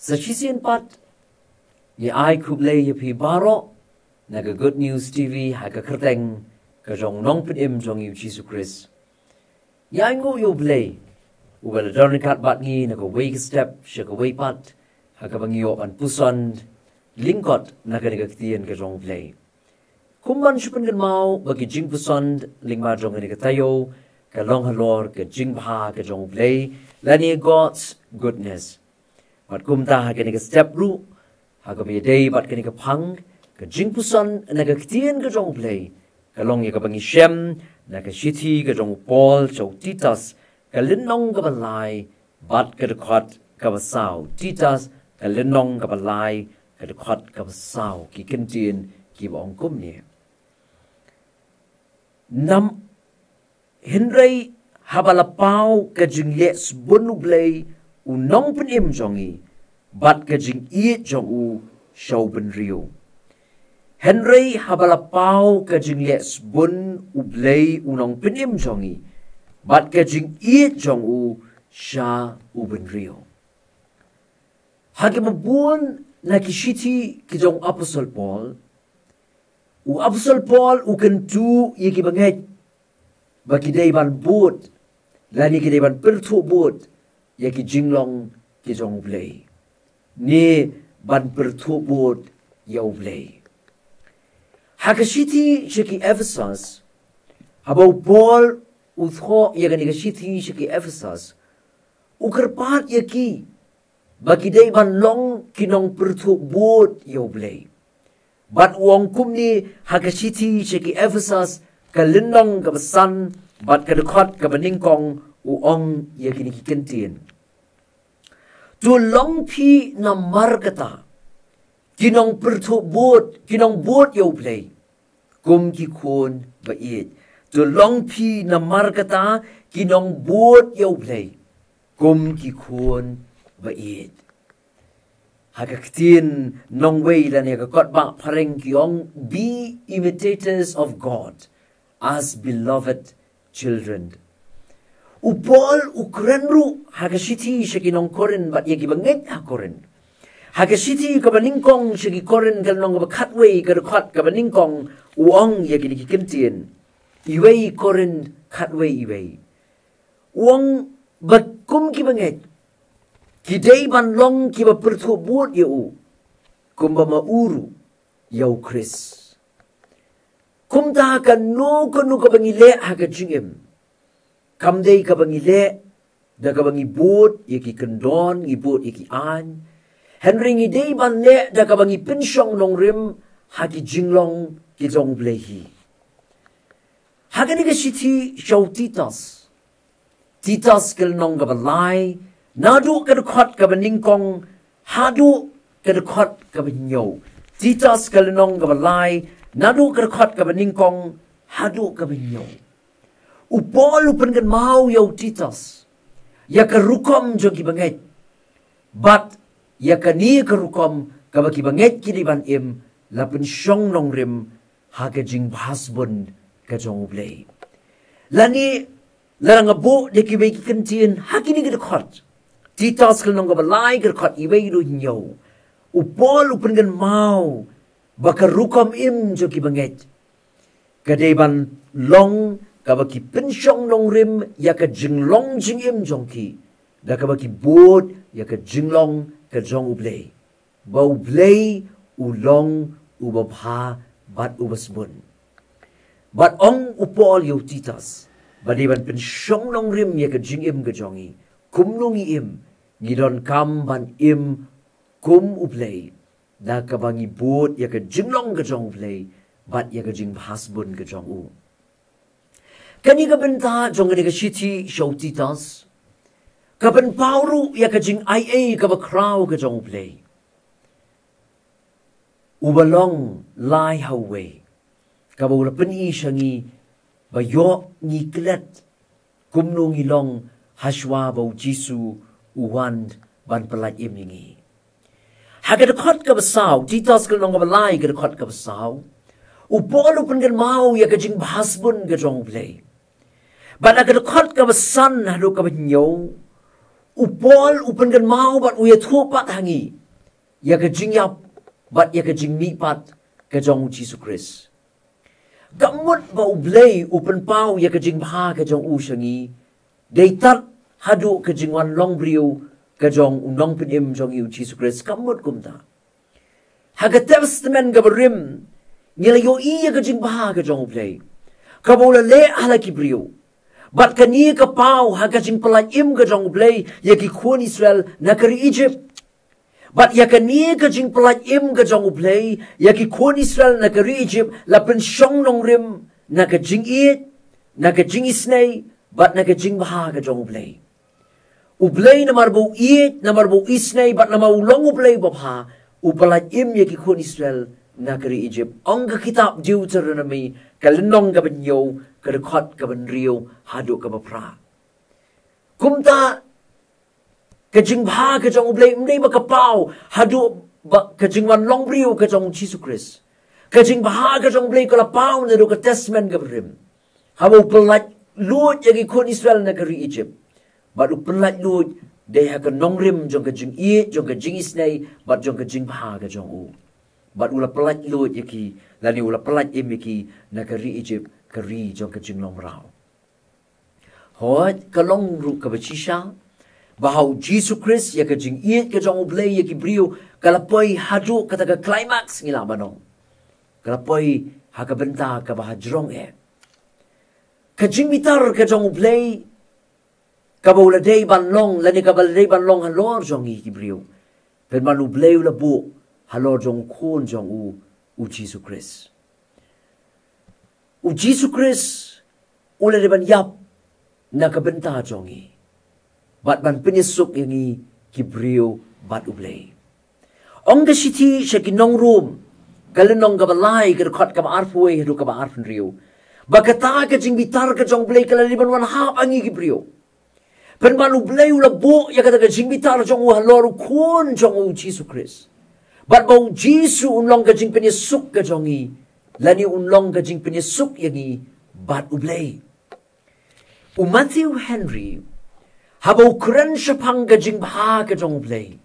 Sachisian pat, ye ai ku blei ye pi baro, naga Good News TV ha ka kyrteng, ka jong nong pinim jong U Khrist. Ye ai ngu U Blei, u bala dornikat bat ngi naga wei ka step, shaka wei pat, ha ka bangi an puson, lyngkot naga Ka Ktien ka jong Blei. Kumban shupan kan mau bagi jingpuson, lingma jong ka tayo, ka long halor, ka jingwbha ka jong Blei, lani God's goodness. Bat kumta ha ka step ru, ha ka day bat ka pang, ka jingpuson naga Ktien ka jong Blei, ka long ye ka bangi Syiem, naga shiti ka jong Paul, chow Titos, ka linong ka balai, bat ka dekot ka basaw. Titos ka linong ka balai, ka dekot ka basaw, ki Kintien ki baong kumni. Nam Henry habalapaw ka jing yes bun U Blei u nong penim jongi, bat ka jing iet jong u shaw ben rio. Henry habalapaw ka jing yes bun U Blei u nong penim jongi, bat ka jing iet jong u sha u ben rio. Hagi mabuan na kishiti ki jong Apostle Paul, u Apostle Paul u kentu ye ki banget, bagi day ban bot, lani ki day ban pertu bot, ye ki jinglong ki jong U Blei. Ni ban pertu bot ya U Blei. Hakashiti shiki Ephesos, habau Paul u tho ye gani kashiti shiki Ephesos, u kerpat ye ki, bagi day ban long kinong pertu bot ya U Blei. Bat uang kumni hakashiti shiki Ephesos, ka linong ka basan, bat ka dekot ka baningkong uong ye kini kintien. Tu long pi na markata, kinong pertu bot, kinong bot ya U Blei, kum ki kun bait. Tu long pi na markata, kinong bot ya U Blei, kum ki kun bait. Ha Ka Ktien nong wei dan ya ka kot ba pareng kiong, be imitators of God as beloved children. U Paul u krenru hakashiti shiki nong korin bat yegi banget ha korin. Hakashiti ka baningkong shiki korin kal nong ba katwei ka dekot ka baningkong uong yegi ni Kintien. Iwei korin katwei iwei. Uong ba kum ki banget. Kidei ban long ki ba pertu buat ya u. Kumba mauru ya U Khrist. Kumta ka no ka bangile ha ka jingim. Kamdei ka bangile da ka bangi bot ye ki kendon i bot ye ki an. Henry ngi dei ban le da ka bangi pinsyong nong rim ha ki jinglong ki jong Blei hi. Ha ka ni ka shiti shaw Titos. Titos kal nong ka balai, nadu ka dekot ka baningkong, hadu ka dekot ka banyaw. Titos kal nong ka balai, nadu ka dekot ka baningkong, hadu ka banyaw. U Paul upan kan mau yaw Titos, ya ka rukom jong ki banget, bat ya ka ni ka rukom ka baki banget ki di ban im, lapin syong nong rim, ha ka jing husband ka jong U Blei. Lani, larang abo de ki wei ki Kintien, ha ki ni ka dekot. Titos kal nong ka balai ka dekot iwei ru nyaw. U Paul upan kan mau, baka rukom im jong ki banget. Kadai ban long, kabaki pensyong nong rim, ya ka jinglong jingim jong ki. Da kabaki bot, ya ka jinglong ka jong U Blei. Ba U Blei, u long, u babha, bat u basbun. Bat ong u Paul yaw Titos, badiban pensyong nong rim, ya ka jingim ka jongi. Kumno ngi im, ngidon kam ban im, kum U Blei. Da kabangi bot, ya ka jinglong ka jong U Blei, bat ya ka jing hasbun ka jong U. Kani ka benta jong kani ka shiti shaw Titos, ka ben pauru ya ka jing iwei ka ba kraw ka jong U Blei. Ubalong lai hawei, ka ba ula peni syangi, ba yo ngi klet, kumno ngi long, haswa ba U Jisu, uwan ban palat im ngi. Ha ka dekot ka basaw, Titos ka nong ka balai ka dekot ka basaw, u Paul upan kan mau ya ka jing bahasbun ka jong U Blei. Ba na ka dekot ka basan hado ka banyaw, Upol upen kan mau bat uya thupat hangi. Ya ka jingyap bat ya ka jingmi pat ka jong U Jisu Khrist. Gamut ba U Blei upen pau ya ka jingbha ka jong U sngi. Dei tat hadu ka jingwan long briu ka jong U nong pin im jong U Jisu Khrist gamut kumta. Haga testament ka berim ngila yo iya ka jingbha ka jong U Blei. Ka bola le hala ki briu. Bat kani ka pau haga jing pelan im ka jong U Blei ya ki kuan Israel na kari Egypt. Bat ya kani ka jing pelan im ka jong U Blei ya ki kuan Israel na kari Egypt la pen shong nong rim na ka jing it na ka jing isnei bat na ka jing baha ka jong U Blei. U Blei na marbo it na marbo isnei bat na maulong U Blei babha u pelan im ya ki kuan Israel na kari Egypt. Ang ka kitab Deuteronomy kalinong ka banyo kadakot ka banriyo hado ka bapra. Kumta kajingbha ka jong U Blei mdei makapau hado kajingwan long briyo ka jong Jesus Christ. Kajingbha ka jong U Blei kalapau na do ka testament ka brim. Habo pelat lut yagi kun Israel na kari Egypt. Badu pelat lut deha ka nongrim jong ka jing it jong ka jing isnei bat jong ka jingbha ka jong U. Bat ula pelat lut yaki lani ula pelat im yaki na kari Egypt kari jong ka jing long rao. Hot kalong ru ka bachisha bahau Jesus Christ ya ka jing it ka jong U Blei yaki brio kalapoi hadu kata ka climax ngila banong. Kalapoi haka benta ka bahajrong ka jing mitar ka jong U Blei ka baula day ban long lani ka baula day ban long halor jong yaki brio. Pen man U Blei ula bu halor jong kun jong U Jesus Christ. U Jesus Christ ula de ban yap na kabenta jongi. Bat ban pinisuk yangi kibrio bat U Blei. Ong ka siti siya kinong room kalinong kabalay kadakot kabaarpuwe hado kabaarpun rio. Bagata ka jing bitar ka jong Blei kalaliban wan hap angi kibrio. Pen ban U Blei ula bu ya kata ka jing bitar jong U halor kun jong U Jesus Christ. Bat bau Jisu unlong ka jing pinisuk ka jongi. Lani unlong ka jing pinisuk yangi bat U Blei. U Matthew Henry habau keren syapang ka jing baha ka jong U Blei.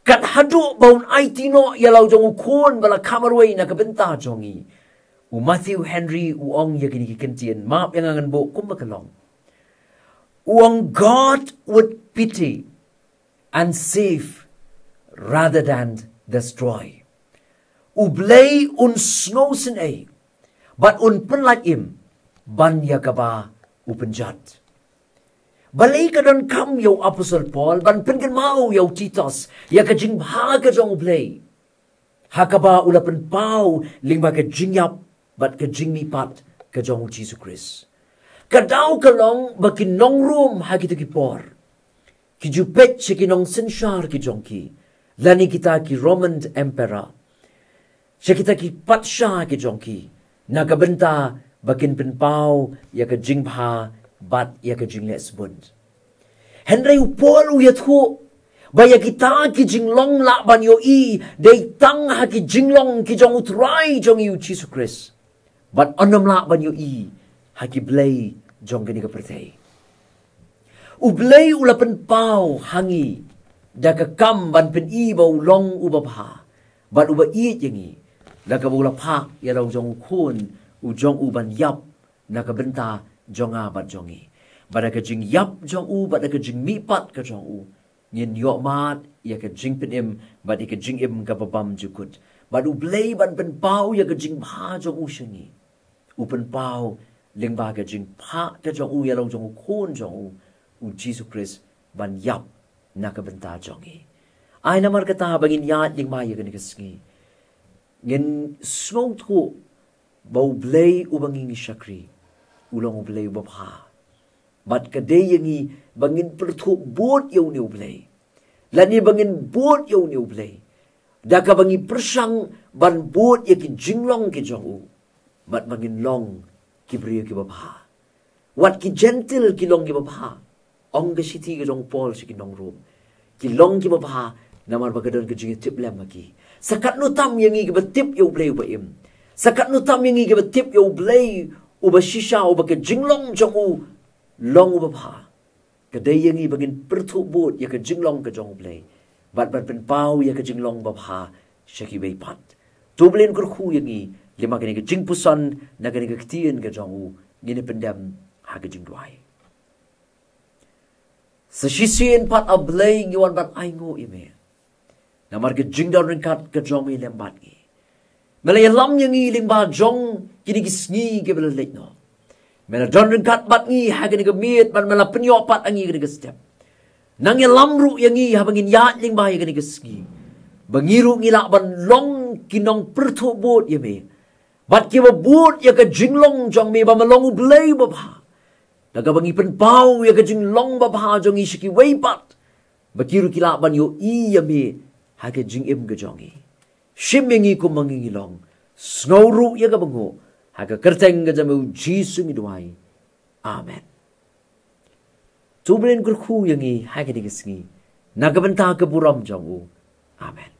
Kat hadu baun aitino yalau jong U kun bala kamarway na kabenta jongi. U Matthew Henry uong yakini Ka Ktien maap yang angan bo kumba kalong. Uong God would pity and save rather than destroy. U Blei un sngosen but un penlat im ban yakaba u penjat. Balai ka don kam yo Apostle Paul ban pengen mau yo Titos ya ka jingbha ka jong U Blei. Hakaba ula pen pau lingba ka jingyap bat ka jingmi pat ka jong U Jesus Christ. Kadaw kalong bakin nong room hakita ki por. Ki jupet siya kinong sensyar ki jong ki. Lani kita ki Roman Emperor. Siya kita ki patsya ki jong ki. Nakabenta bakin penpau ya ka jingbha bat ya ka jinglesbund. Henry upol uyat ho. Baya kita ki jinglong la ban yo i. Day tang ha ki jinglong ki jong utray jong U Jesus Christ. Bat anam la ban yo i. Ha ki Blei jong gani ka pertay. U Blei ula penpau hangi. Daka kam ban pen i bau long ubabha. Bat uba i yangi. Daka bau lapak ya long jong kun. U jong u ban yap. Naka benta jong abat jongi. Badaka jing yap jong u. Badaka jing mipat ka jong u. Ngin yok mat. Ya ka jing pen im. Bad ika jing im ka babam jukut. Bad u Blei ban pen pau ya ka jing bha jong u syangi. U pen pau. Lingba ka jing pa ka jong u. Ya long jong u kun jong u. U Jesus Christ ban yap. Nakabenta jongi. Ay namar kata bangin yat ning maya ka nikasngi. Ngin smong to. Bau Blei ubangin syakri. Ulang U Blei ubabha. Bat kadai yangi bangin pertu bot yaw ni U Blei. Lani bangin bot yaw ni U Blei. Daka bangin persang ban bot yakin jinglong ki jong U. Bat bangin long ki briyo ki babha. Wat ki gentle ki long ki babha. Ong ka siti ka jong Paul si kinong room. Kilong ki babha namar bagadon ka jing tip lem maki. Sakat no tam yangi ka batip yaw Blei uba im. Sakat no tam yangi ka batip yaw Blei uba shisha uba ka jinglong jong U long uba bha. Kedai yang i bangin pertubut ya ke jinglong ke jong blei. Bat pen pau ya ke jinglong babha syaki wei pat. Tu blen kurku yang i lima kini ke jingpuson na kini ke Ktien ke jong u ngini pendam ha ke jingduai. Sesisien pat a blei ngiwan bat aingo ime. Namar ke jingdaw ringkat ke jong i lembat i. Malay lam yang i lingba jong kini ke sngi ke bela lek no. Mela John ringkat bat ngi ha kini ke miet ban mela penyopat angi kini ke step. Nang ya lamru yang ngi ha bangin yat lingba ya kini ke sngi. Bangiru ngilak ban long kinong pertu bot ya me. Bat kiwa bot ya ke jinglong jong me ba malong U Blei babha. Naga bangi pen pau ya ke jinglong babha jong i shiki wei pat. Bakiru kilak ban yo i ya me ha ke jingim ke jong i. Syiem yang i kumangingilong. Sngoru ya ke bango. Ha ke kyrteng ke jam U Jisu ngiduai. Amen. Tu blen kurku yang i ha ke sngi. Naga benta ke buram jong u. Amen.